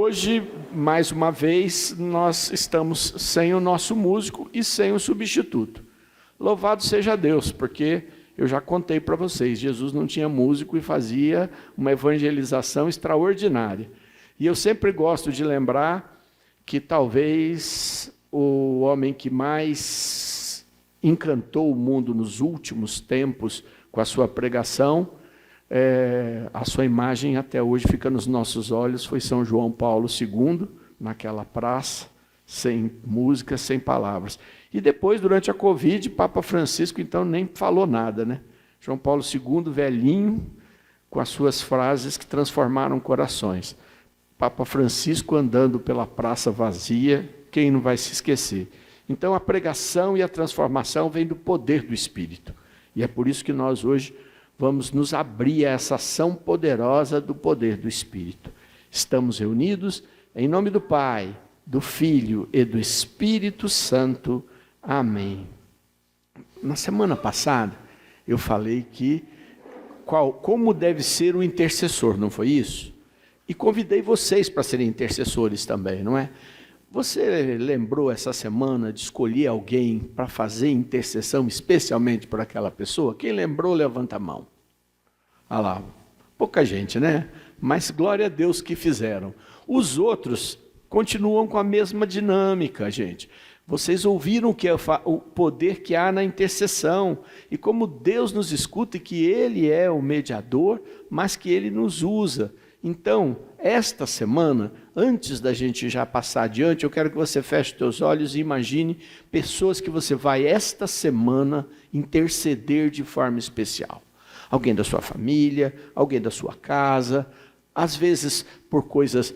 hoje, mais uma vez, nós estamos sem o nosso músico e sem o substituto. Louvado seja Deus, porque eu já contei para vocês, Jesus não tinha músico e fazia uma evangelização extraordinária. E eu sempre gosto de lembrar que talvez o homem que mais encantou o mundo nos últimos tempos com a sua pregação, a sua imagem até hoje fica nos nossos olhos, foi São João Paulo II, naquela praça, sem música, sem palavras. E depois, durante a Covid, Papa Francisco, então, nem falou nada, né? João Paulo II, velhinho, com as suas frases que transformaram corações. Papa Francisco andando pela praça vazia, quem não vai se esquecer? Então, a pregação e a transformação vem do poder do Espírito. E é por isso que nós hoje vamos nos abrir a essa ação poderosa do poder do Espírito. Estamos reunidos em nome do Pai, do Filho e do Espírito Santo. Amém. Na semana passada, eu falei que como deve ser o intercessor, não foi isso? E convidei vocês para serem intercessores também, não é? Você lembrou essa semana de escolher alguém para fazer intercessão especialmente por aquela pessoa? Quem lembrou, levanta a mão. Ah lá, pouca gente, né? Mas glória a Deus que fizeram. Os outros continuam com a mesma dinâmica, gente. Vocês ouviram que o poder que há na intercessão e como Deus nos escuta e que Ele é o mediador, mas que Ele nos usa. Então, esta semana, antes da gente já passar adiante, eu quero que você feche os teus olhos e imagine pessoas que você vai esta semana interceder de forma especial. Alguém da sua família, alguém da sua casa, às vezes por coisas,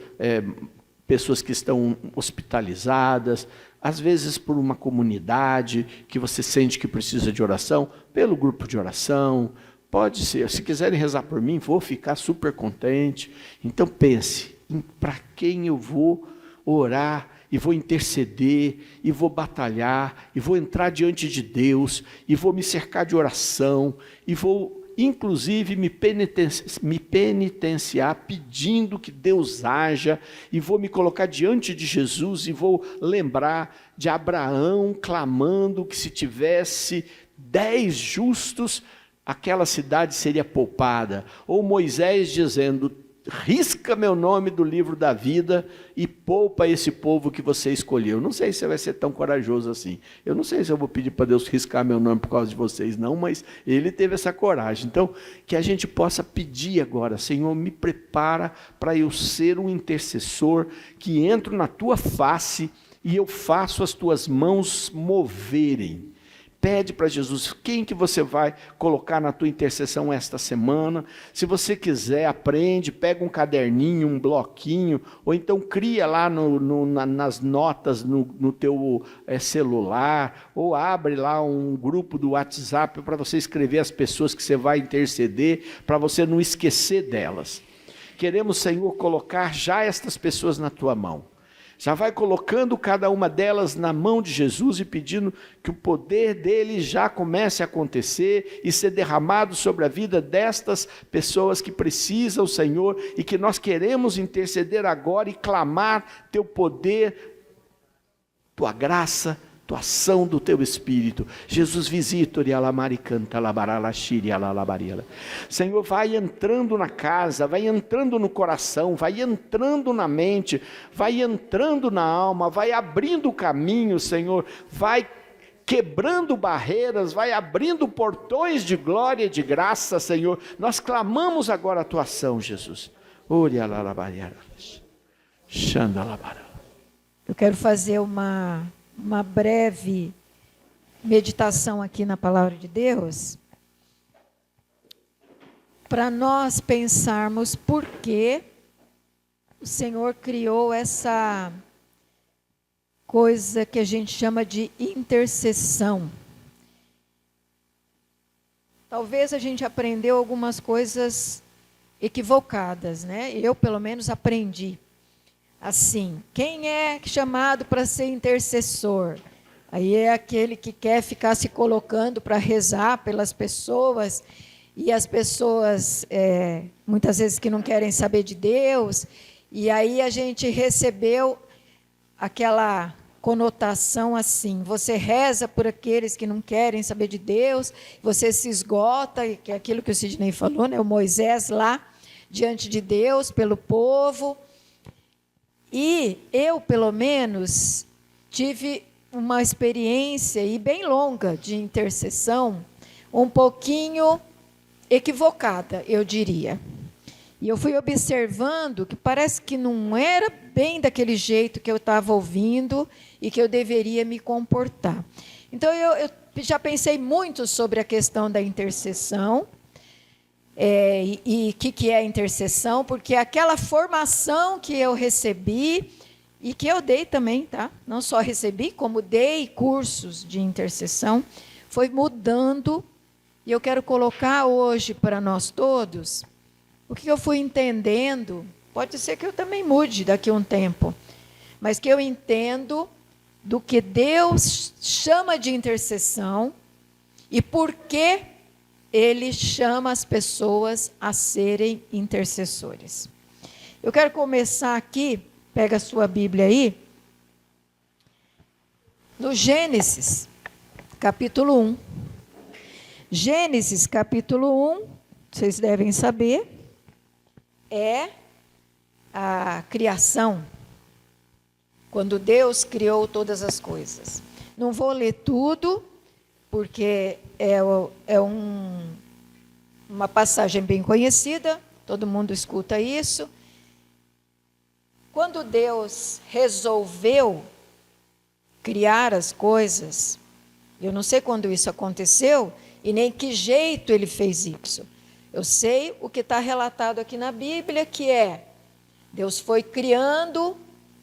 pessoas que estão hospitalizadas, às vezes por uma comunidade que você sente que precisa de oração, pelo grupo de oração. Pode ser, se quiserem rezar por mim, vou ficar super contente. Então pense, para quem eu vou orar, e vou interceder, e vou batalhar, e vou entrar diante de Deus, e vou me cercar de oração, e vou inclusive me penitenciar pedindo que Deus haja, e vou me colocar diante de Jesus, e vou lembrar de Abraão clamando que se tivesse 10 justos, aquela cidade seria poupada. Ou Moisés dizendo, risca meu nome do livro da vida e poupa esse povo que você escolheu. Não sei se você vai ser tão corajoso assim. Eu não sei se eu vou pedir para Deus riscar meu nome por causa de vocês, não, mas Ele teve essa coragem. Então, que a gente possa pedir agora, Senhor, me prepara para eu ser um intercessor que entro na Tua face e eu faço as Tuas mãos moverem. Pede para Jesus, quem que você vai colocar na tua intercessão esta semana? Se você quiser, aprende, pega um caderninho, um bloquinho, ou então cria lá nas notas no teu celular, ou abre lá um grupo do WhatsApp para você escrever as pessoas que você vai interceder, para você não esquecer delas. Queremos, Senhor, colocar já estas pessoas na tua mão. Já vai colocando cada uma delas na mão de Jesus e pedindo que o poder dele já comece a acontecer e ser derramado sobre a vida destas pessoas que precisam, Senhor, e que nós queremos interceder agora e clamar teu poder, tua graça, tua ação do teu Espírito. Jesus, visita-ori alamari canta labarala shiri alalabarila. Senhor, vai entrando na casa, vai entrando no coração, vai entrando na mente, vai entrando na alma, vai abrindo o caminho, Senhor, vai quebrando barreiras, vai abrindo portões de glória e de graça, Senhor. Nós clamamos agora a tua ação, Jesus. Ori alalabarila. Xandalabara. Eu quero fazer uma breve meditação aqui na palavra de Deus, para nós pensarmos por que o Senhor criou essa coisa que a gente chama de intercessão. Talvez a gente aprendeu algumas coisas equivocadas, né? Eu, pelo menos, aprendi. Assim, quem é chamado para ser intercessor? Aí é aquele que quer ficar se colocando para rezar pelas pessoas, e as pessoas, muitas vezes que não querem saber de Deus, E aí a gente recebeu aquela conotação assim: você reza por aqueles que não querem saber de Deus, você se esgota, que é aquilo que o Sidney falou, né? O Moisés lá diante de Deus pelo povo. E eu, pelo menos, tive uma experiência, e bem longa, de intercessão, um pouquinho equivocada, eu diria. E eu fui observando que parece que não era bem daquele jeito que eu estava ouvindo e que eu deveria me comportar. Então, eu já pensei muito sobre a questão da intercessão, e o que é a intercessão, porque aquela formação que eu recebi, e que eu dei também, tá? Não só recebi, como dei cursos de intercessão, foi mudando, e eu quero colocar hoje para nós todos o que eu fui entendendo. Pode ser que eu também mude daqui a um tempo, mas que eu entendo do que Deus chama de intercessão e por que Ele chama as pessoas a serem intercessores. Eu quero começar aqui, pega a sua Bíblia aí, no Gênesis, capítulo 1. Gênesis, capítulo 1, vocês devem saber, é a criação, quando Deus criou todas as coisas. Não vou ler tudo, porque uma passagem bem conhecida, todo mundo escuta isso. Quando Deus resolveu criar as coisas, eu não sei quando isso aconteceu e nem que jeito Ele fez isso. Eu sei o que está relatado aqui na Bíblia, que é: Deus foi criando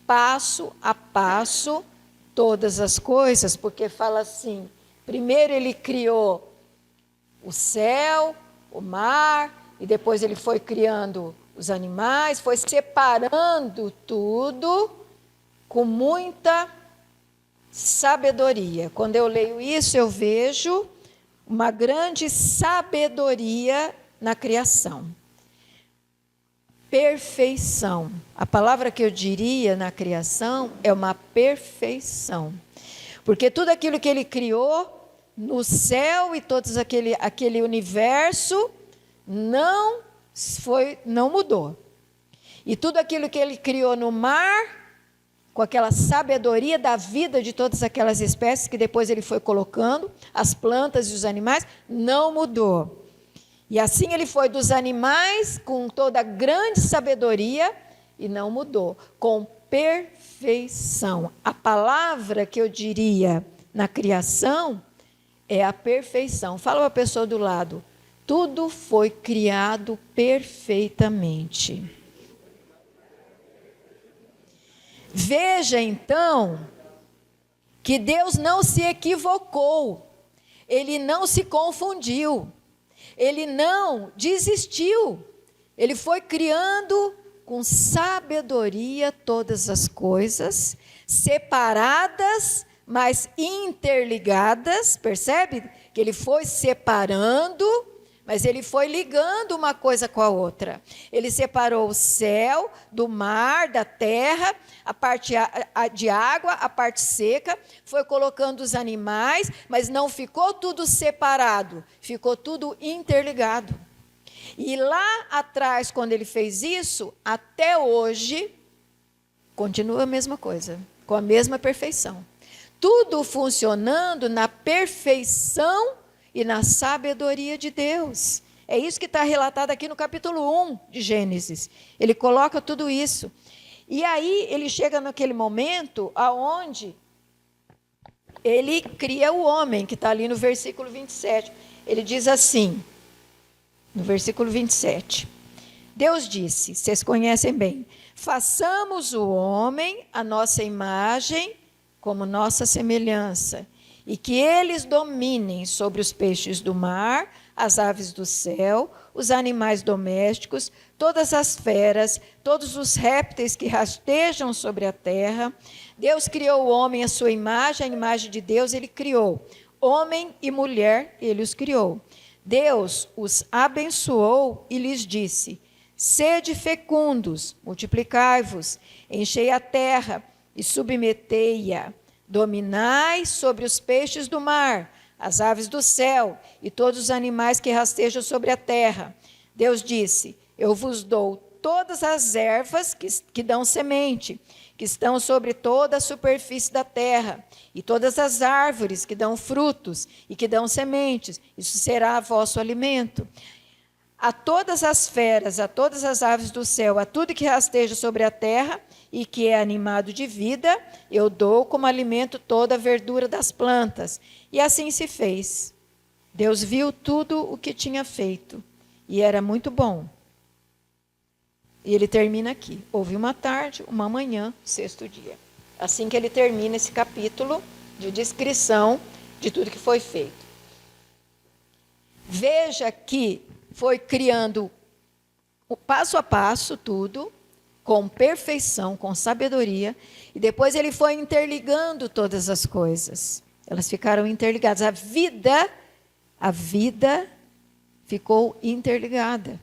passo a passo todas as coisas, porque fala assim: primeiro Ele criou o céu, o mar, e depois Ele foi criando os animais, foi separando tudo com muita sabedoria. Quando eu leio isso, eu vejo uma grande sabedoria na criação. Perfeição. A palavra que eu diria na criação é uma perfeição. Porque tudo aquilo que Ele criou no céu e todo aquele universo não mudou. E tudo aquilo que Ele criou no mar, com aquela sabedoria da vida de todas aquelas espécies que depois Ele foi colocando, as plantas e os animais, não mudou. E assim Ele foi dos animais com toda a grande sabedoria e não mudou, com perfeição. A palavra que eu diria na criação é a perfeição. Fala para a pessoa do lado: tudo foi criado perfeitamente. Veja então que Deus não se equivocou, Ele não se confundiu, Ele não desistiu, Ele foi criando com sabedoria todas as coisas, separadas, mas interligadas. Percebe que Ele foi separando, mas Ele foi ligando uma coisa com a outra. Ele separou o céu do mar, da terra, a parte de água, a parte seca, foi colocando os animais, mas não ficou tudo separado, ficou tudo interligado. E lá atrás, quando Ele fez isso, até hoje, continua a mesma coisa, com a mesma perfeição. Tudo funcionando na perfeição e na sabedoria de Deus. É isso que está relatado aqui no capítulo 1 de Gênesis. Ele coloca tudo isso. E aí ele chega naquele momento aonde Ele cria o homem, que está ali no versículo 27. Ele diz assim, no versículo 27. Deus disse, vocês conhecem bem: façamos o homem à nossa imagem, como nossa semelhança, e que eles dominem sobre os peixes do mar, as aves do céu, os animais domésticos, todas as feras, todos os répteis que rastejam sobre a terra. Deus criou o homem à sua imagem, a imagem de Deus Ele criou. Homem e mulher Ele os criou. Deus os abençoou e lhes disse: Sede fecundos, multiplicai-vos, enchei a terra e submetei-a. Dominai sobre os peixes do mar, as aves do céu e todos os animais que rastejam sobre a terra. Deus disse: eu vos dou todas as ervas que dão semente, que estão sobre toda a superfície da terra, e todas as árvores que dão frutos e que dão sementes, isso será vosso alimento. A todas as feras, a todas as aves do céu, a tudo que rasteja sobre a terra e que é animado de vida, eu dou como alimento toda a verdura das plantas. E assim se fez. Deus viu tudo o que tinha feito, e era muito bom. E ele termina aqui. Houve uma tarde, uma manhã, sexto dia. Assim que ele termina esse capítulo de descrição de tudo que foi feito. Veja que foi criando passo a passo tudo, com perfeição, com sabedoria, e depois ele foi interligando todas as coisas. Elas ficaram interligadas. A vida ficou interligada.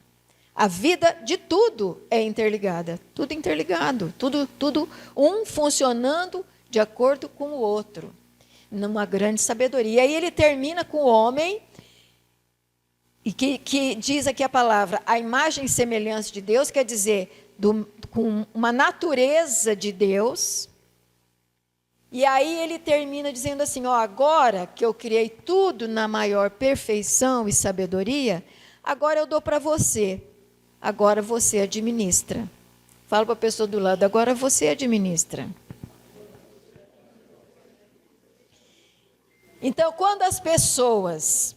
A vida de tudo é interligada, tudo interligado, tudo um funcionando de acordo com o outro, numa grande sabedoria. E aí ele termina com o homem, e que diz aqui a palavra, a imagem e semelhança de Deus, quer dizer, com uma natureza de Deus. E aí ele termina dizendo assim, agora que eu criei tudo na maior perfeição e sabedoria, agora eu dou para você. Agora você administra. Fala para a pessoa do lado, agora você administra. Então, quando as pessoas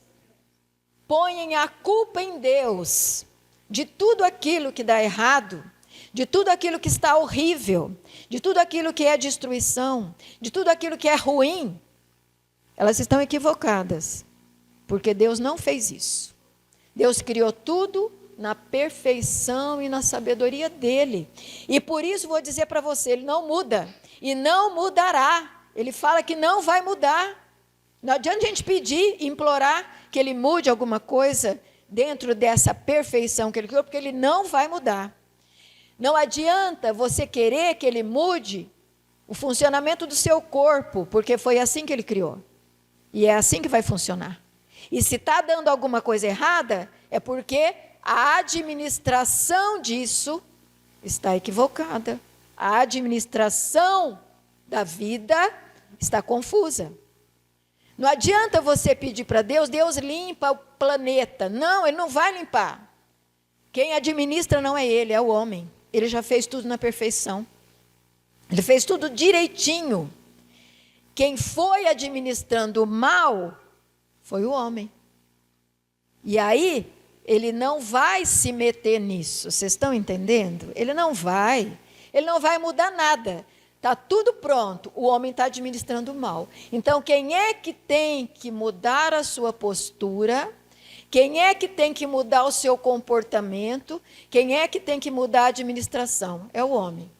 põem a culpa em Deus de tudo aquilo que dá errado, de tudo aquilo que está horrível, de tudo aquilo que é destruição, de tudo aquilo que é ruim, elas estão equivocadas, porque Deus não fez isso. Deus criou tudo na perfeição e na sabedoria dele. E por isso vou dizer para você, ele não muda e não mudará. Ele fala que não vai mudar. Não adianta a gente pedir, implorar que ele mude alguma coisa dentro dessa perfeição que ele criou, porque ele não vai mudar. Não adianta você querer que ele mude o funcionamento do seu corpo, porque foi assim que ele criou. E é assim que vai funcionar. E se está dando alguma coisa errada, é porque a administração disso está equivocada. A administração da vida está confusa. Não adianta você pedir para Deus, Deus limpa o planeta. Não, ele não vai limpar. Quem administra não é ele, é o homem. Ele já fez tudo na perfeição. Ele fez tudo direitinho. Quem foi administrando mal foi o homem. E aí, ele não vai se meter nisso. Vocês estão entendendo? Ele não vai mudar nada. Está tudo pronto, o homem está administrando mal. Então, quem é que tem que mudar a sua postura? Quem é que tem que mudar o seu comportamento? Quem é que tem que mudar a administração? É o homem.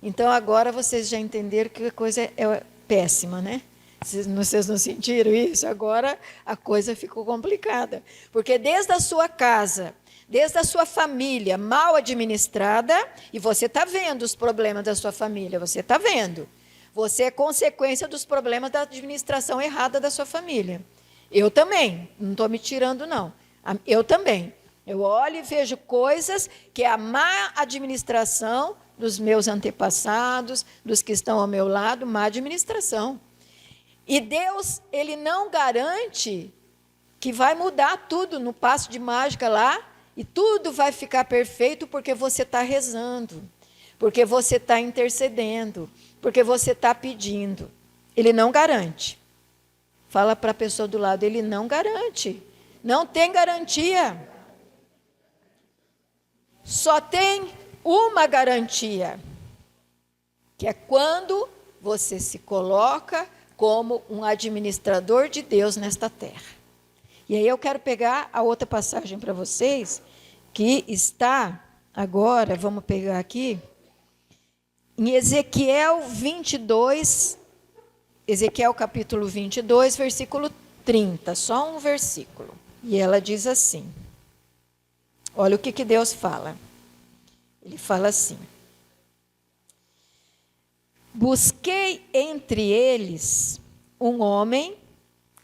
Então, agora vocês já entenderam que a coisa é péssima, né? Vocês não sentiram isso? Agora a coisa ficou complicada. Porque desde a sua casa, desde a sua família mal administrada, e você está vendo os problemas da sua família, você está vendo. Você é consequência dos problemas da administração errada da sua família. Eu também, não estou me tirando, não. Eu também. Eu olho e vejo coisas que é a má administração dos meus antepassados, dos que estão ao meu lado, má administração. E Deus, ele não garante que vai mudar tudo no passo de mágica lá, e tudo vai ficar perfeito porque você está rezando, porque você está intercedendo, porque você está pedindo. Ele não garante. Fala para a pessoa do lado, ele não garante. Não tem garantia. Só tem uma garantia, que é quando você se coloca como um administrador de Deus nesta terra. E aí eu quero pegar a outra passagem para vocês, que está agora, vamos pegar aqui, em Ezequiel 22, Ezequiel capítulo 22, versículo 30, só um versículo. E ela diz assim, olha o que Deus fala. Ele fala assim: busquei entre eles um homem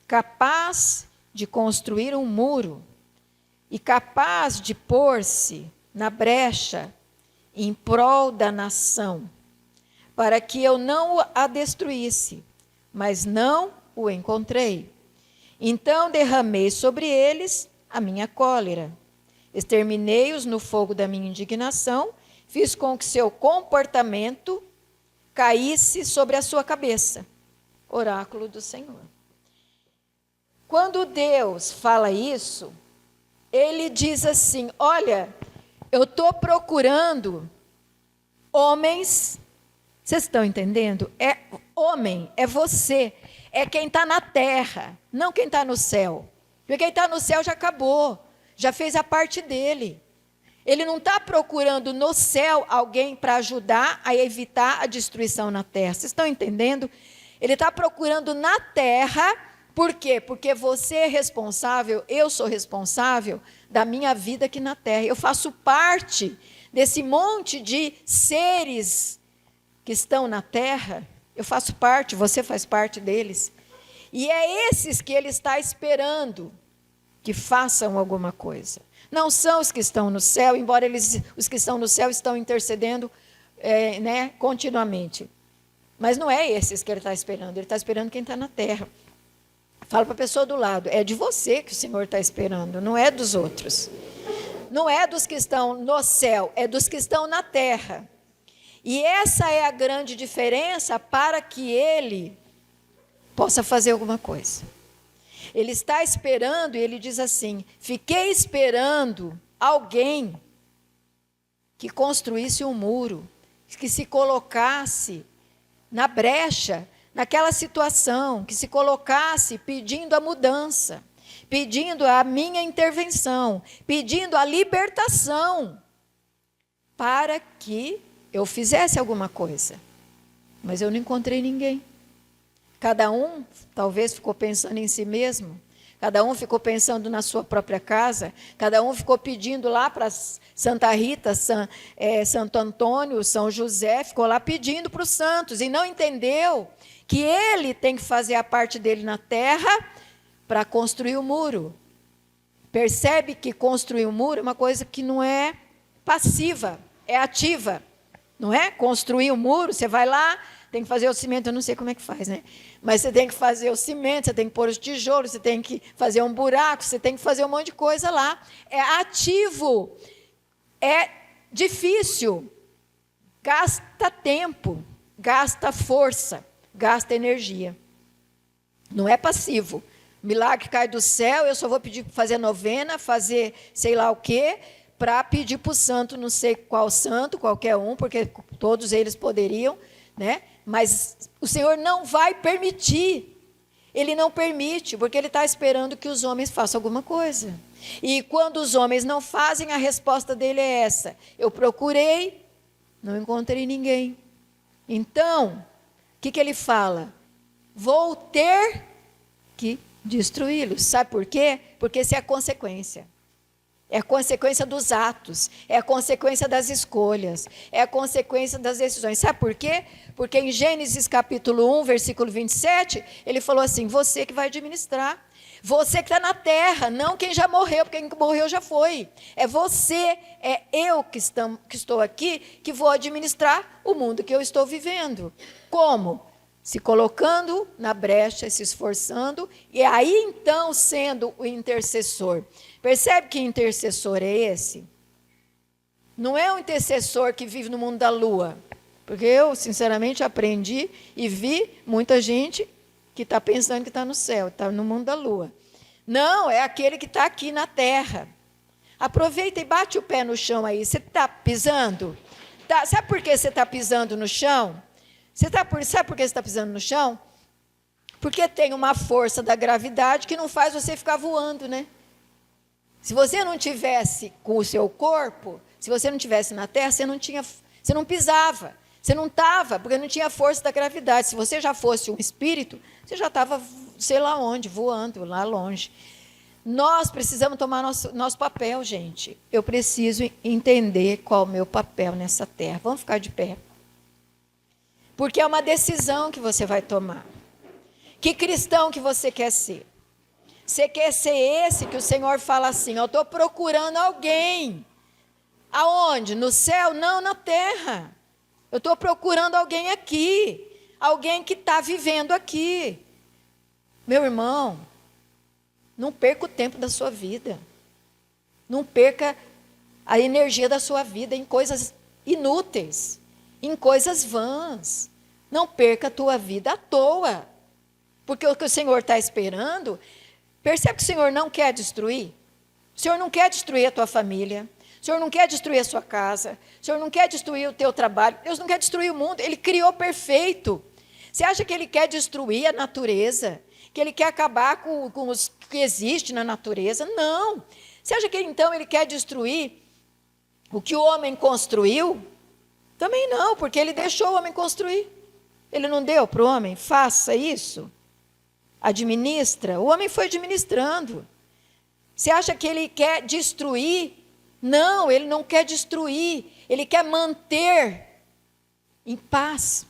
capaz de construir um muro e capaz de pôr-se na brecha em prol da nação, para que eu não a destruísse, mas não o encontrei. Então derramei sobre eles a minha cólera, exterminei-os no fogo da minha indignação, fiz com que seu comportamento caísse sobre a sua cabeça. Oráculo do Senhor. Quando Deus fala isso, ele diz assim: olha, eu estou procurando homens. Vocês estão entendendo? É homem, é você, é quem está na terra, não quem está no céu. Porque quem está no céu já acabou, já fez a parte dele. Ele não está procurando no céu alguém para ajudar a evitar a destruição na terra. Vocês estão entendendo? Ele está procurando na terra. Por quê? Porque você é responsável, eu sou responsável da minha vida aqui na terra. Eu faço parte desse monte de seres que estão na terra. Eu faço parte, você faz parte deles. E é esses que ele está esperando que façam alguma coisa. Não são os que estão no céu, embora os que estão no céu estão intercedendo continuamente. Mas não é esses que ele está esperando quem está na terra. Fala para a pessoa do lado, é de você que o Senhor está esperando, não é dos outros. Não é dos que estão no céu, é dos que estão na terra. E essa é a grande diferença para que ele possa fazer alguma coisa. Ele está esperando, e ele diz assim: fiquei esperando alguém que construísse um muro, que se colocasse na brecha, naquela situação, que se colocasse pedindo a mudança, pedindo a minha intervenção, pedindo a libertação, para que eu fizesse alguma coisa. Mas eu não encontrei ninguém. Cada um talvez ficou pensando em si mesmo, cada um ficou pensando na sua própria casa, cada um ficou pedindo lá para Santa Rita, Santo Antônio, São José, ficou lá pedindo para os santos, e não entendeu que ele tem que fazer a parte dele na terra para construir o muro. Percebe que construir um muro é uma coisa que não é passiva, é ativa. Não é? Construir um muro, você vai lá, tem que fazer o cimento, eu não sei como é que faz, né? Mas você tem que fazer o cimento, você tem que pôr os tijolos, você tem que fazer um buraco, você tem que fazer um monte de coisa lá. É ativo, é difícil, gasta tempo, gasta força, gasta energia. Não é passivo. Milagre cai do céu, eu só vou pedir para fazer novena, fazer sei lá o quê, para pedir para o santo, não sei qual santo, qualquer um, porque todos eles poderiam, né? Mas o Senhor não vai permitir. Ele não permite, porque Ele está esperando que os homens façam alguma coisa. E quando os homens não fazem, a resposta dele é essa: eu procurei, não encontrei ninguém. Então, o que ele fala? Vou ter que destruí-los. Sabe por quê? Porque isso é a consequência. É a consequência dos atos, é a consequência das escolhas, é a consequência das decisões. Sabe por quê? Porque em Gênesis capítulo 1, versículo 27, ele falou assim: você que vai administrar, você que está na terra, não quem já morreu, porque quem morreu já foi. É você, é eu que estou aqui, que vou administrar o mundo que eu estou vivendo. Como? Se colocando na brecha, se esforçando, e aí então sendo o intercessor. Percebe que intercessor é esse? Não é um intercessor que vive no mundo da lua. Porque eu, sinceramente, aprendi e vi muita gente que está pensando que está no céu, está no mundo da lua. Não, é aquele que está aqui na terra. Aproveita e bate o pé no chão aí. Você está pisando? Sabe por que você está pisando no chão? Sabe por que você está pisando no chão? Porque tem uma força da gravidade que não faz você ficar voando, né? Se você não tivesse com o seu corpo, se você não tivesse na terra, você não pisava, você não estava, porque não tinha força da gravidade. Se você já fosse um espírito, você já estava, sei lá onde, voando lá longe. Nós precisamos tomar nosso papel, gente. Eu preciso entender qual é o meu papel nessa terra. Vamos ficar de pé. Porque é uma decisão que você vai tomar. Que cristão que você quer ser? Você quer ser esse que o Senhor fala assim, eu estou procurando alguém. Aonde? No céu? Não, na terra. Eu estou procurando alguém aqui. Alguém que está vivendo aqui. Meu irmão, não perca o tempo da sua vida. Não perca a energia da sua vida em coisas inúteis, em coisas vãs. Não perca a tua vida à toa. Porque o que o Senhor está esperando, percebe que o Senhor não quer destruir? O Senhor não quer destruir a tua família. O Senhor não quer destruir a sua casa. O Senhor não quer destruir o teu trabalho. Deus não quer destruir o mundo. Ele criou perfeito. Você acha que Ele quer destruir a natureza? Que Ele quer acabar com os que existem na natureza? Não. Você acha que então Ele quer destruir o que o homem construiu? Também não, porque Ele deixou o homem construir. Ele não deu para o homem, faça isso. Administra. O homem foi administrando. Você acha que Ele quer destruir? Não, Ele não quer destruir. Ele quer manter em paz,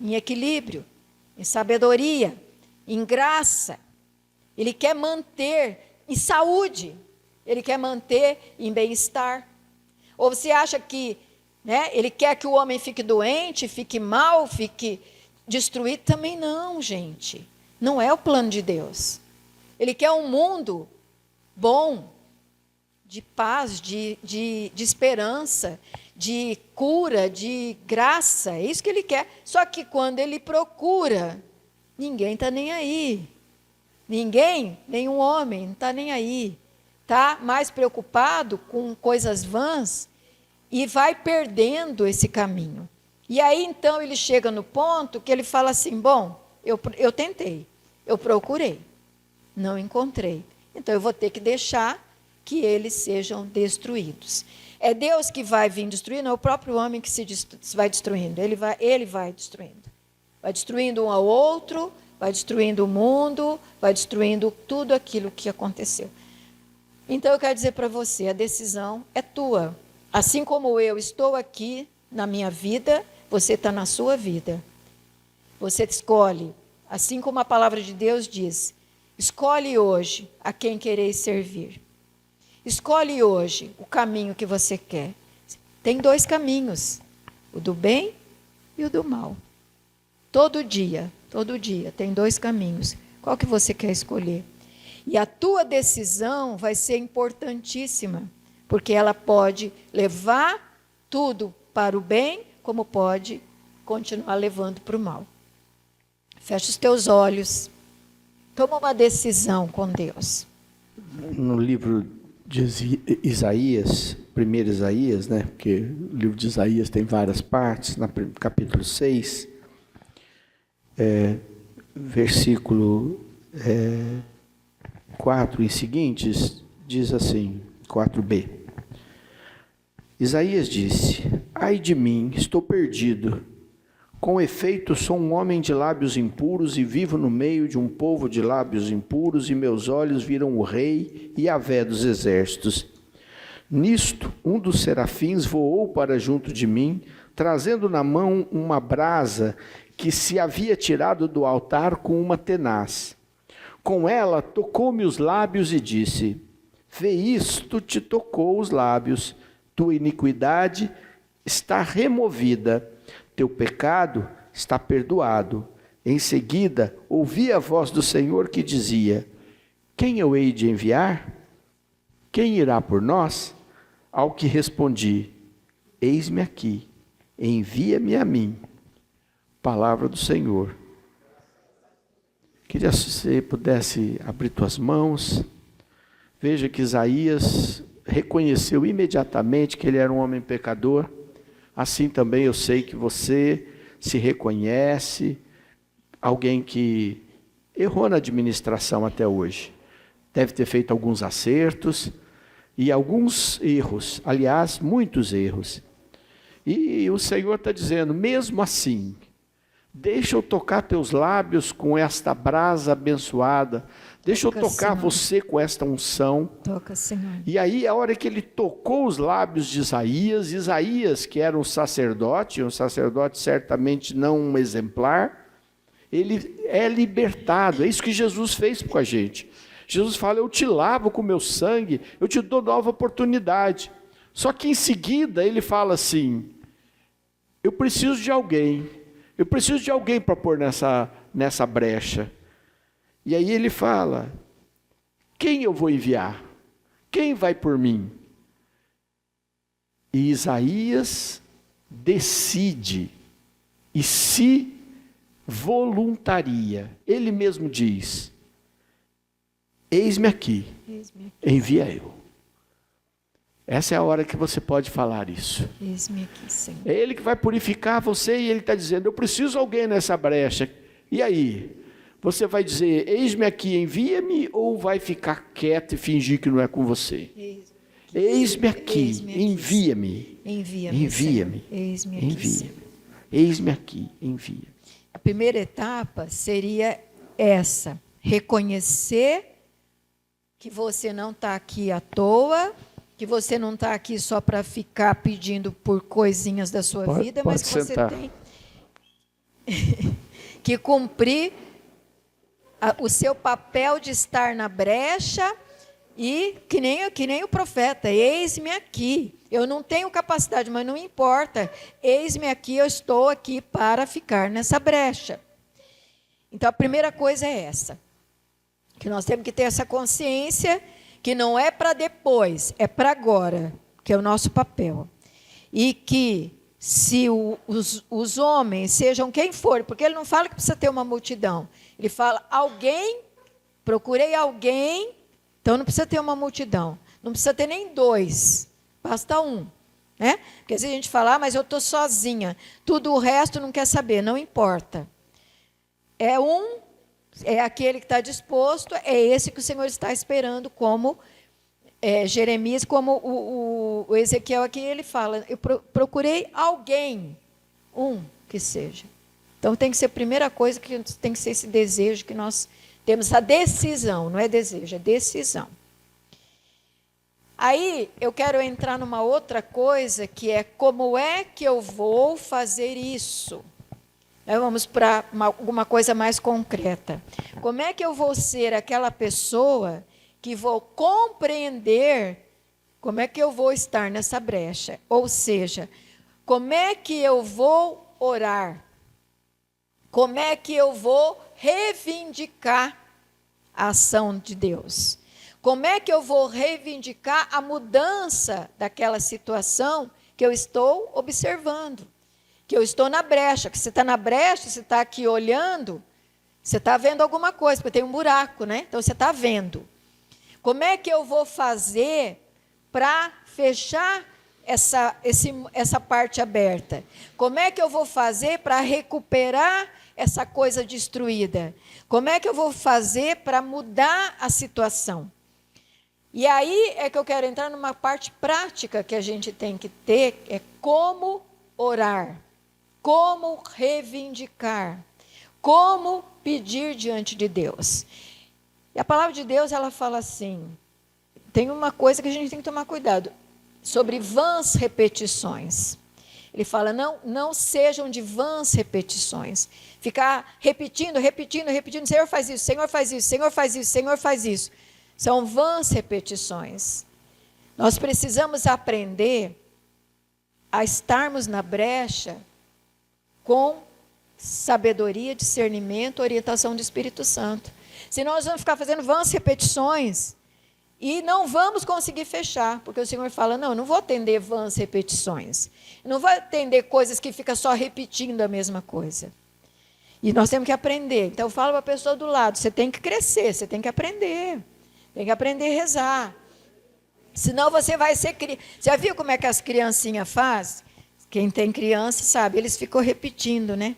em equilíbrio, em sabedoria, em graça. Ele quer manter em saúde. Ele quer manter em bem-estar. Ou você acha que, Ele quer que o homem fique doente, fique mal, fique destruído? Também não, gente. Não é o plano de Deus. Ele quer um mundo bom, de paz, de esperança, de cura, de graça. É isso que Ele quer. Só que quando Ele procura, ninguém está nem aí. Ninguém, nenhum homem, não está nem aí. Está mais preocupado com coisas vãs e vai perdendo esse caminho. E aí, então, ele chega no ponto que ele fala assim, bom, eu tentei, eu procurei, não encontrei. Então, eu vou ter que deixar que eles sejam destruídos. É Deus que vai vir destruir, não é o próprio homem que se vai destruindo. Ele vai destruindo. Vai destruindo um ao outro, vai destruindo o mundo, vai destruindo tudo aquilo que aconteceu. Então, eu quero dizer para você, a decisão é tua. Assim como eu estou aqui na minha vida, você está na sua vida. Você escolhe, assim como a palavra de Deus diz, escolhe hoje a quem quereis servir. Escolhe hoje o caminho que você quer. Tem 2 caminhos, o do bem e o do mal. Todo dia, tem 2 caminhos. Qual que você quer escolher? E a tua decisão vai ser importantíssima, porque ela pode levar tudo para o bem, como pode continuar levando para o mal. Fecha os teus olhos. Toma uma decisão com Deus. No livro de Isaías, primeiro Isaías, porque o livro de Isaías tem várias partes, no capítulo 6, versículo 4 e seguintes, diz assim, 4b. Isaías disse, ai de mim, estou perdido. Com efeito, sou um homem de lábios impuros e vivo no meio de um povo de lábios impuros, e meus olhos viram o Rei Yahvé dos exércitos. Nisto, um dos serafins voou para junto de mim, trazendo na mão uma brasa que se havia tirado do altar com uma tenaz. Com ela, tocou-me os lábios e disse, vê isto, te tocou os lábios, tua iniquidade está removida, teu pecado está perdoado. Em seguida, ouvi a voz do Senhor que dizia, quem eu hei de enviar? Quem irá por nós? Ao que respondi, eis-me aqui, envia-me a mim. Palavra do Senhor. Queria que você pudesse abrir tuas mãos. Veja que Isaías reconheceu imediatamente que ele era um homem pecador. Assim também eu sei que você se reconhece, alguém que errou na administração até hoje. Deve ter feito alguns acertos e alguns erros, aliás, muitos erros. E o Senhor está dizendo, mesmo assim, deixa eu tocar teus lábios com esta brasa abençoada, Deixa eu Toca, tocar Senhor. você com esta unção. Toca, Senhor. E aí, a hora que ele tocou os lábios de Isaías, Isaías, que era um sacerdote certamente não um exemplar, ele é libertado. É isso que Jesus fez com a gente. Jesus fala, eu te lavo com o meu sangue, eu te dou nova oportunidade. Só que em seguida ele fala assim, eu preciso de alguém para pôr nessa brecha. E aí ele fala, quem eu vou enviar? Quem vai por mim? E Isaías decide e se voluntaria. Ele mesmo diz, eis-me aqui, envia eu. Essa é a hora que você pode falar isso. Eis-me aqui, Senhor. É Ele que vai purificar você e Ele está dizendo, eu preciso de alguém nessa brecha. E aí? Você vai dizer, eis-me aqui, envia-me, ou vai ficar quieto e fingir que não é com você? Eis-me aqui, envia-me. Envia-me. Eis-me aqui, Envia. Senhor. Eis-me aqui, envia. A primeira etapa seria essa: reconhecer que você não está aqui à toa, que você não está aqui só para ficar pedindo por coisinhas da sua vida, mas que você tem que cumprir o seu papel de estar na brecha e que nem o profeta, eis-me aqui. Eu não tenho capacidade, mas não importa. Eis-me aqui, eu estou aqui para ficar nessa brecha. Então, a primeira coisa é essa. Que nós temos que ter essa consciência que não é para depois, é para agora, que é o nosso papel. E que se os homens, sejam quem for, porque ele não fala que precisa ter uma multidão. Ele fala, alguém, procurei alguém, então não precisa ter uma multidão. Não precisa ter nem dois, basta um. Né? Porque às vezes a gente fala, mas eu estou sozinha, tudo o resto não quer saber, não importa. É um, é aquele que está disposto, é esse que o Senhor está esperando, como Jeremias, como o Ezequiel aqui, ele fala, eu procurei alguém, um que seja. Então tem que ser a primeira coisa, que tem que ser esse desejo, que nós temos a decisão, não é desejo, é decisão. Aí eu quero entrar numa outra coisa, que é como é que eu vou fazer isso? Vamos para alguma coisa mais concreta. Como é que eu vou ser aquela pessoa que vou compreender como é que eu vou estar nessa brecha? Ou seja, como é que eu vou orar? Como é que eu vou reivindicar a ação de Deus? Como é que eu vou reivindicar a mudança daquela situação que eu estou observando? Que eu estou na brecha, que você está na brecha, você está aqui olhando, você está vendo alguma coisa, porque tem um buraco, né? Então você está vendo. Como é que eu vou fazer para fechar essa parte aberta? Como é que eu vou fazer para recuperar essa coisa destruída? Como é que eu vou fazer para mudar a situação? E aí é que eu quero entrar numa parte prática que a gente tem que ter, é como orar. Como reivindicar, como pedir diante de Deus. E a palavra de Deus, ela fala assim, tem uma coisa que a gente tem que tomar cuidado, sobre vãs repetições. Ele fala, não sejam de vãs repetições. Ficar repetindo, Senhor faz isso, Senhor faz isso, Senhor faz isso, Senhor faz isso. São vãs repetições. Nós precisamos aprender a estarmos na brecha com sabedoria, discernimento, orientação do Espírito Santo. Se nós vamos ficar fazendo vãs repetições e não vamos conseguir fechar, porque o Senhor fala, não vou atender vãs repetições. Não vou atender coisas que ficam só repetindo a mesma coisa. E nós temos que aprender. Então, eu falo para a pessoa do lado, você tem que crescer, você tem que aprender. Tem que aprender a rezar. Senão você vai ser... Já viu como é que as criancinhas fazem? Quem tem criança sabe, eles ficam repetindo, né?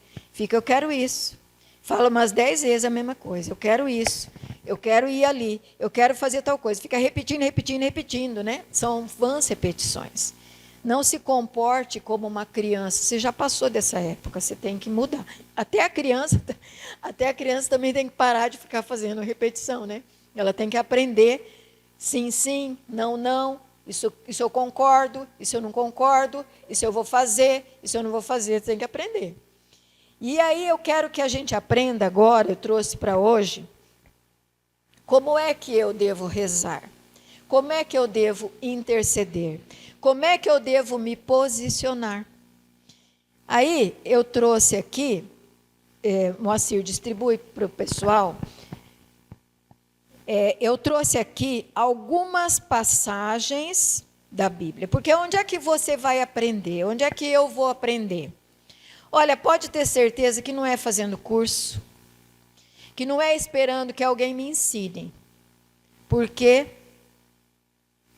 Eu quero isso. Fala umas 10 vezes a mesma coisa. Eu quero isso. Eu quero ir ali. Eu quero fazer tal coisa. Fica repetindo, né? São vãs repetições. Não se comporte como uma criança. Você já passou dessa época, você tem que mudar. Até a criança também tem que parar de ficar fazendo repetição, né? Ela tem que aprender sim, sim, não, não. Isso eu concordo, isso eu não concordo, isso eu vou fazer, isso eu não vou fazer. Tem que aprender. E aí eu quero que a gente aprenda agora, eu trouxe para hoje, como é que eu devo rezar? Como é que eu devo interceder? Como é que eu devo me posicionar? Aí eu trouxe aqui, Moacir, distribui para o pessoal, eu trouxe aqui algumas passagens da Bíblia, porque onde é que você vai aprender? Onde é que eu vou aprender? Olha, pode ter certeza que não é fazendo curso, que não é esperando que alguém me ensine, porque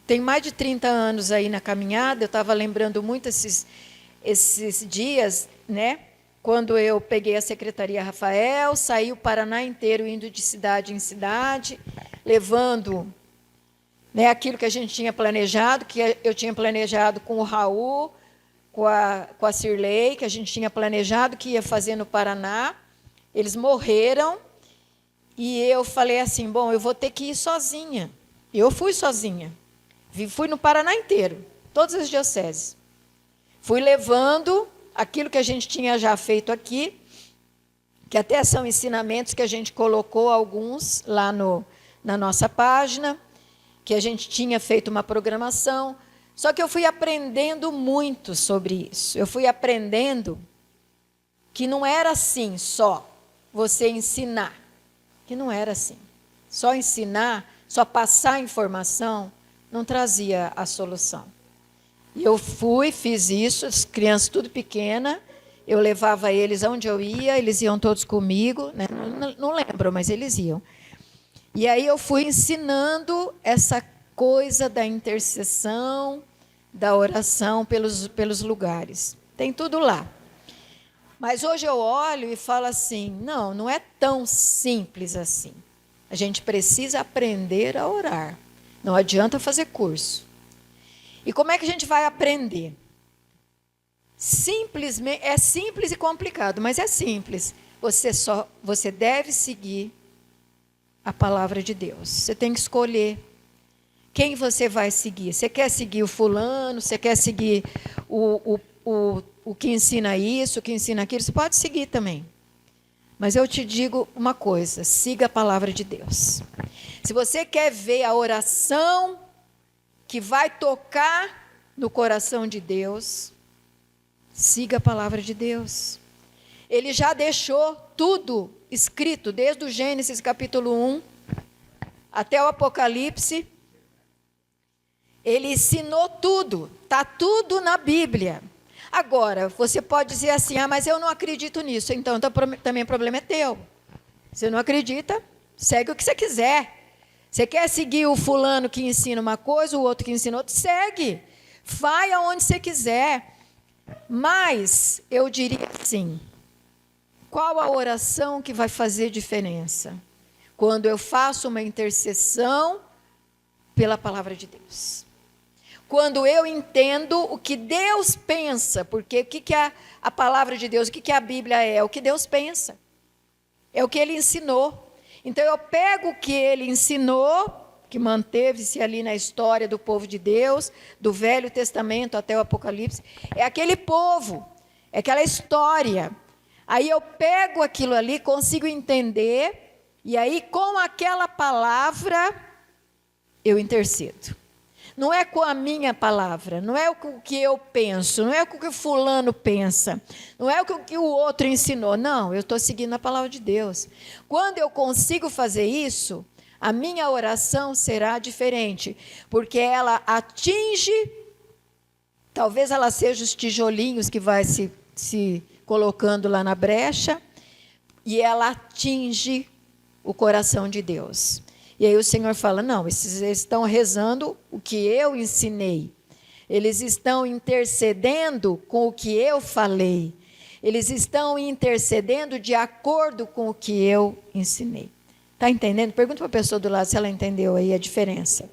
tem mais de 30 anos aí na caminhada, eu estava lembrando muito esses dias, né? Quando eu peguei a Secretaria Rafael, saí o Paraná inteiro indo de cidade em cidade, levando, né, aquilo que a gente tinha planejado, que eu tinha planejado com o Raul, com a Cirlei, que a gente tinha planejado que ia fazer no Paraná. Eles morreram e eu falei assim, bom, eu vou ter que ir sozinha. Eu fui sozinha. Fui no Paraná inteiro, todas as dioceses. Fui levando aquilo que a gente tinha já feito aqui, que até são ensinamentos que a gente colocou alguns lá na nossa página, que a gente tinha feito uma programação. Só que eu fui aprendendo muito sobre isso. Eu fui aprendendo que não era assim só você ensinar. Que não era assim. Só ensinar, só passar informação, não trazia a solução. E eu fiz isso, as crianças tudo pequena, eu levava eles aonde eu ia, eles iam todos comigo, né? Não lembro, mas eles iam. E aí eu fui ensinando essa coisa da intercessão, da oração pelos lugares. Tem tudo lá. Mas hoje eu olho e falo assim, não é tão simples assim. A gente precisa aprender a orar. Não adianta fazer curso. E como é que a gente vai aprender? Simplesmente, é simples e complicado, mas é simples. Você deve seguir a palavra de Deus. Você tem que escolher quem você vai seguir. Você quer seguir o fulano, você quer seguir o que ensina isso, o que ensina aquilo, você pode seguir também. Mas eu te digo uma coisa, siga a palavra de Deus. Se você quer ver a oração que vai tocar no coração de Deus, siga a palavra de Deus. Ele já deixou tudo escrito, desde o Gênesis capítulo 1 até o Apocalipse. Ele ensinou tudo, está tudo na Bíblia. Agora, você pode dizer assim, mas eu não acredito nisso. Então, também o problema é teu. Você não acredita, segue o que você quiser. Você quer seguir o fulano que ensina uma coisa, o outro que ensina outra, segue. Vai aonde você quiser. Mas, eu diria assim, qual a oração que vai fazer diferença? Quando eu faço uma intercessão pela palavra de Deus. Quando eu entendo o que Deus pensa, porque o que é a palavra de Deus, o que a Bíblia é? O que Deus pensa. É o que Ele ensinou. Então eu pego o que Ele ensinou, que manteve-se ali na história do povo de Deus, do Velho Testamento até o Apocalipse, é aquele povo, é aquela história. Aí eu pego aquilo ali, consigo entender, e aí com aquela palavra eu intercedo. Não é com a minha palavra, não é o que eu penso, não é o que o fulano pensa, não é o que o outro ensinou. Não, eu estou seguindo a palavra de Deus. Quando eu consigo fazer isso, a minha oração será diferente, porque ela atinge, talvez ela seja os tijolinhos que vai se colocando lá na brecha, e ela atinge o coração de Deus. E aí o Senhor fala, não, eles estão rezando o que eu ensinei. Eles estão intercedendo com o que eu falei. Eles estão intercedendo de acordo com o que eu ensinei. Está entendendo? Pergunta para a pessoa do lado se ela entendeu aí a diferença.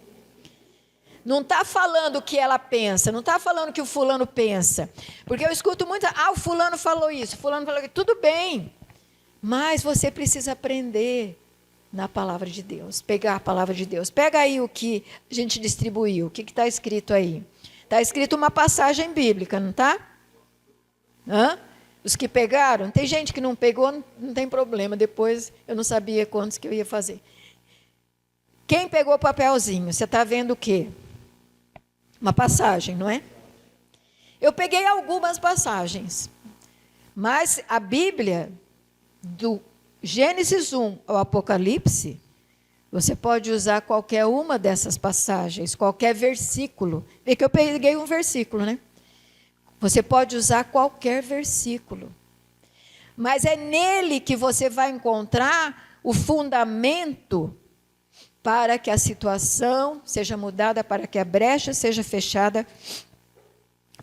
Não está falando o que ela pensa, não está falando o que o fulano pensa. Porque eu escuto muito, o fulano falou isso, o fulano falou aquilo. Tudo bem, mas você precisa aprender. na palavra de Deus. Pegar a palavra de Deus. Pega aí o que a gente distribuiu. O que está escrito aí? Está escrito uma passagem bíblica, não está? Os que pegaram, tem gente que não pegou, não tem problema. Depois eu não sabia quantos que eu ia fazer. Quem pegou o papelzinho? Você está vendo o quê? Uma passagem, não é? Eu peguei algumas passagens. Mas a Bíblia, do Gênesis 1 ao Apocalipse, você pode usar qualquer uma dessas passagens, qualquer versículo. Vê que eu peguei um versículo, né? Você pode usar qualquer versículo. Mas é nele que você vai encontrar o fundamento para que a situação seja mudada, para que a brecha seja fechada,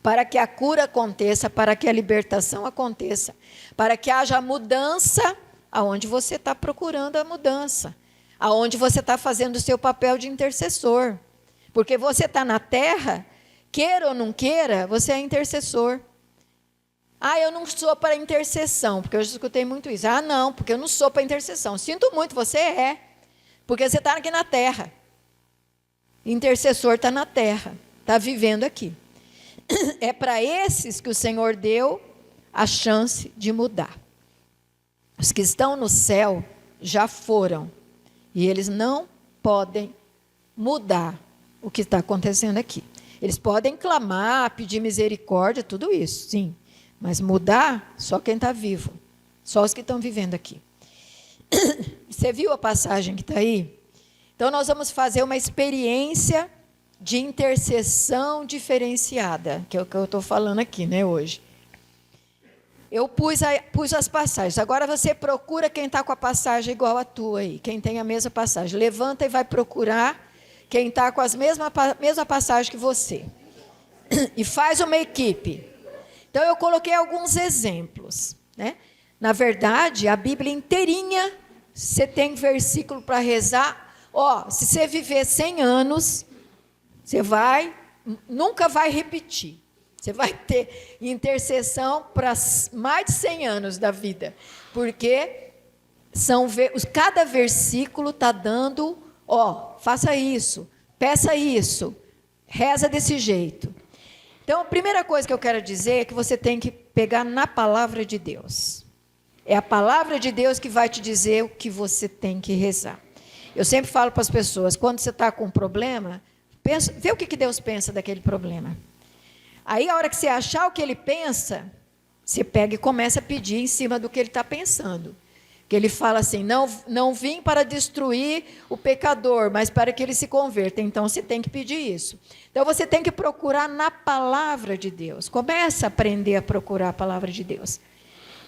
para que a cura aconteça, para que a libertação aconteça, para que haja mudança aonde você está procurando a mudança, aonde você está fazendo o seu papel de intercessor. Porque você está na terra, queira ou não queira, você é intercessor. Eu não sou para intercessão, porque eu já escutei muito isso. Não, porque eu não sou para intercessão. Sinto muito, você é, porque você está aqui na terra. Intercessor está na terra, está vivendo aqui. É para esses que o Senhor deu a chance de mudar. Os que estão no céu já foram. E eles não podem mudar o que está acontecendo aqui. Eles podem clamar, pedir misericórdia, tudo isso, sim. Mas mudar, só quem está vivo. Só os que estão vivendo aqui. Você viu a passagem que está aí? Então, nós vamos fazer uma experiência de intercessão diferenciada, que é o que eu estou falando aqui, né, hoje. Eu pus as passagens. Agora você procura quem está com a passagem igual a tua aí, quem tem a mesma passagem. Levanta e vai procurar quem está com a mesma passagem que você. E faz uma equipe. Então, eu coloquei alguns exemplos, né? Na verdade, a Bíblia inteirinha, você tem versículo para rezar. Se você viver 100 anos... Você nunca vai repetir. Você vai ter intercessão para mais de 100 anos da vida. Porque cada versículo está dando, faça isso, peça isso, reza desse jeito. Então, a primeira coisa que eu quero dizer é que você tem que pegar na palavra de Deus. É a palavra de Deus que vai te dizer o que você tem que rezar. Eu sempre falo para as pessoas, quando você está com um problema... vê o que Deus pensa daquele problema. Aí, a hora que você achar o que Ele pensa, você pega e começa a pedir em cima do que Ele está pensando. Que Ele fala assim, não vim para destruir o pecador, mas para que ele se converta. Então, você tem que pedir isso. Então, você tem que procurar na palavra de Deus. Começa a aprender a procurar a palavra de Deus.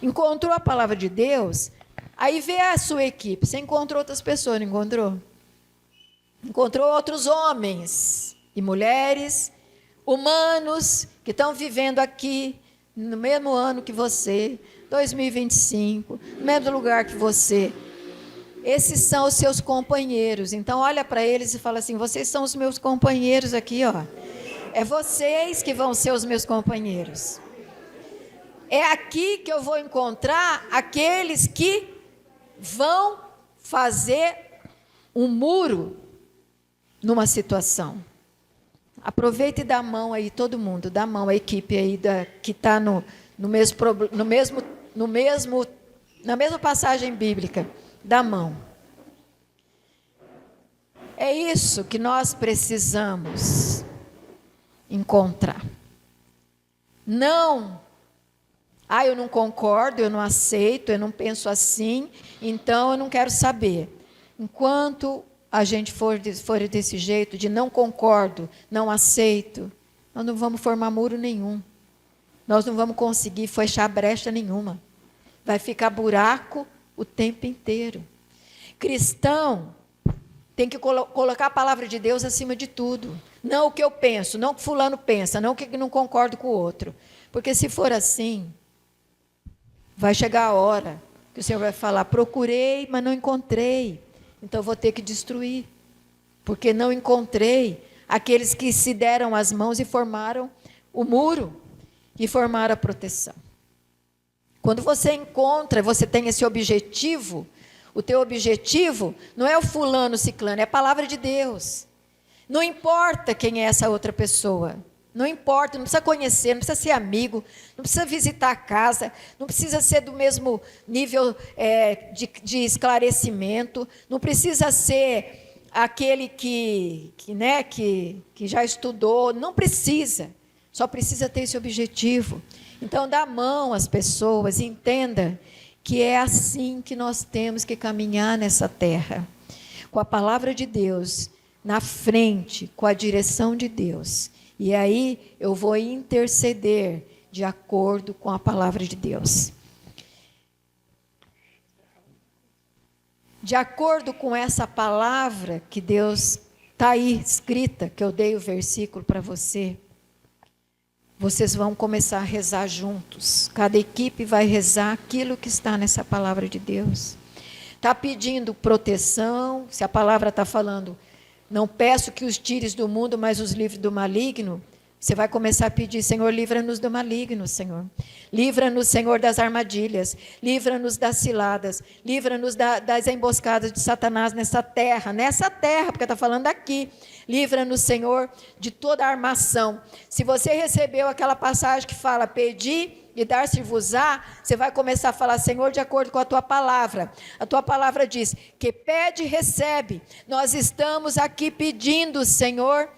Encontrou a palavra de Deus, aí vê a sua equipe. Você encontrou outras pessoas, não encontrou? Encontrou outros homens e mulheres, humanos, que estão vivendo aqui no mesmo ano que você, 2025, no mesmo lugar que você. Esses são os seus companheiros. Então, olha para eles e fala assim, vocês são os meus companheiros aqui, É vocês que vão ser os meus companheiros. É aqui que eu vou encontrar aqueles que vão fazer um muro numa situação. Aproveita e dá a mão aí, todo mundo, dá a mão à equipe aí que está na mesma passagem bíblica. Dá a mão. É isso que nós precisamos encontrar. Não, eu não concordo, eu não aceito, eu não penso assim, então eu não quero saber. Enquanto a gente for desse jeito, de não concordo, não aceito, nós não vamos formar muro nenhum. Nós não vamos conseguir fechar brecha nenhuma. Vai ficar buraco o tempo inteiro. Cristão tem que colocar a palavra de Deus acima de tudo. Não o que eu penso, não o que fulano pensa, não o que não concordo com o outro. Porque se for assim, vai chegar a hora que o Senhor vai falar, procurei, mas não encontrei. Então, vou ter que destruir, porque não encontrei aqueles que se deram as mãos e formaram o muro, e formaram a proteção. Quando você encontra, você tem esse objetivo, O teu objetivo não é o fulano, ciclano, é a palavra de Deus. Não importa quem é essa outra pessoa. Não importa, não precisa conhecer, não precisa ser amigo, não precisa visitar a casa, não precisa ser do mesmo nível de esclarecimento, não precisa ser aquele que já estudou, não precisa. Só precisa ter esse objetivo. Então, dá a mão às pessoas, entenda que é assim que nós temos que caminhar nessa terra, com a palavra de Deus na frente, com a direção de Deus. E aí eu vou interceder de acordo com a palavra de Deus. De acordo com essa palavra que Deus está aí escrita, que eu dei o versículo para você, vocês vão começar a rezar juntos. Cada equipe vai rezar aquilo que está nessa palavra de Deus. Está pedindo proteção, se a palavra está falando, não peço que os tires do mundo, mas os livre do maligno. Você vai começar a pedir, Senhor, livra-nos do maligno, Senhor. Livra-nos, Senhor, das armadilhas. Livra-nos das ciladas. Livra-nos das emboscadas de Satanás nessa terra, porque está falando aqui. Livra-nos, Senhor, de toda a armação. Se você recebeu aquela passagem que fala, pedi e dar-se-vos-á, você vai começar a falar, Senhor, de acordo com a tua palavra. A tua palavra diz, que pede, recebe. Nós estamos aqui pedindo, Senhor,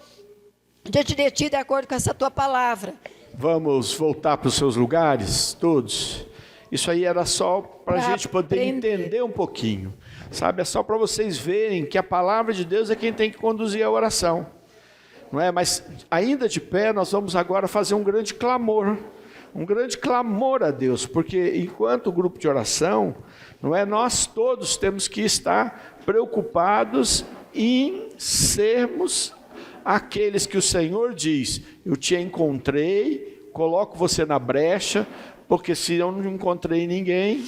diante de ti, de acordo com essa tua palavra. Vamos voltar para os seus lugares, todos. Isso aí era só para a gente poder entender um pouquinho. Sabe, é só para vocês verem que a palavra de Deus é quem tem que conduzir a oração. Não é? Mas ainda de pé, nós vamos agora fazer um grande clamor a Deus, porque enquanto grupo de oração, não é, nós todos temos que estar preocupados em sermos aqueles que o Senhor diz, eu te encontrei, coloco você na brecha, porque se eu não encontrei ninguém,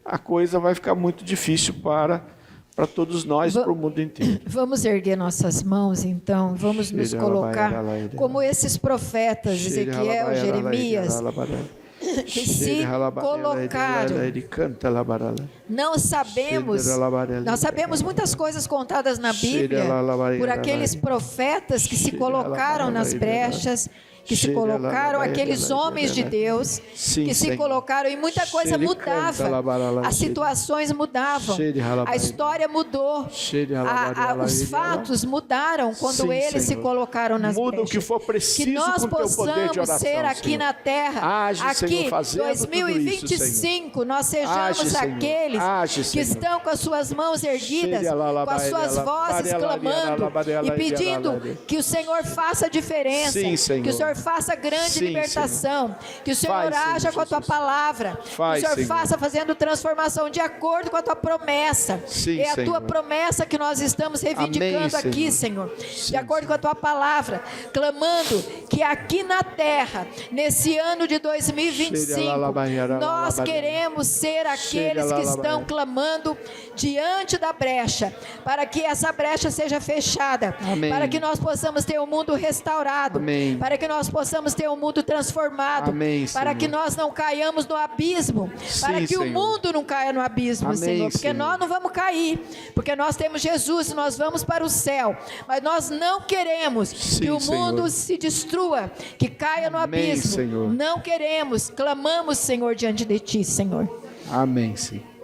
a coisa vai ficar muito difícil para todos nós e para o mundo inteiro. Vamos erguer nossas mãos, então, vamos nos colocar como esses profetas, Ezequiel, Jeremias, que se colocaram. Nós sabemos muitas coisas contadas na Bíblia por aqueles profetas que se colocaram nas brechas, que se colocaram, aqueles homens de Deus, que se colocaram, e muita coisa mudava, as situações mudavam, a história mudou, os fatos mudaram quando eles se colocaram nas brechas. Muda o que for preciso, que nós com teu poder de oração, ser aqui Senhor. Na terra, aqui, 2025, nós sejamos aqueles que estão com as suas mãos erguidas, com as suas vozes clamando e pedindo que o Senhor faça a diferença, que o Senhor faça grande libertação, que o Senhor haja com a tua palavra, que o Senhor faça fazendo transformação de acordo com a tua promessa. É a tua promessa que nós estamos reivindicando aqui, Senhor, de acordo com a tua palavra, clamando que aqui na terra, nesse ano de 2025, nós queremos ser aqueles que estão clamando diante da brecha, para que essa brecha seja fechada, para que nós possamos ter o mundo restaurado, para que nós possamos ter um mundo transformado, para que nós não caiamos no abismo, para que o mundo não caia no abismo, Senhor, porque nós não vamos cair, porque nós temos Jesus, nós vamos para o céu, mas nós não queremos que o mundo se destrua, que caia no abismo, não queremos, clamamos, Senhor, diante de ti, Senhor. Amém, Senhor.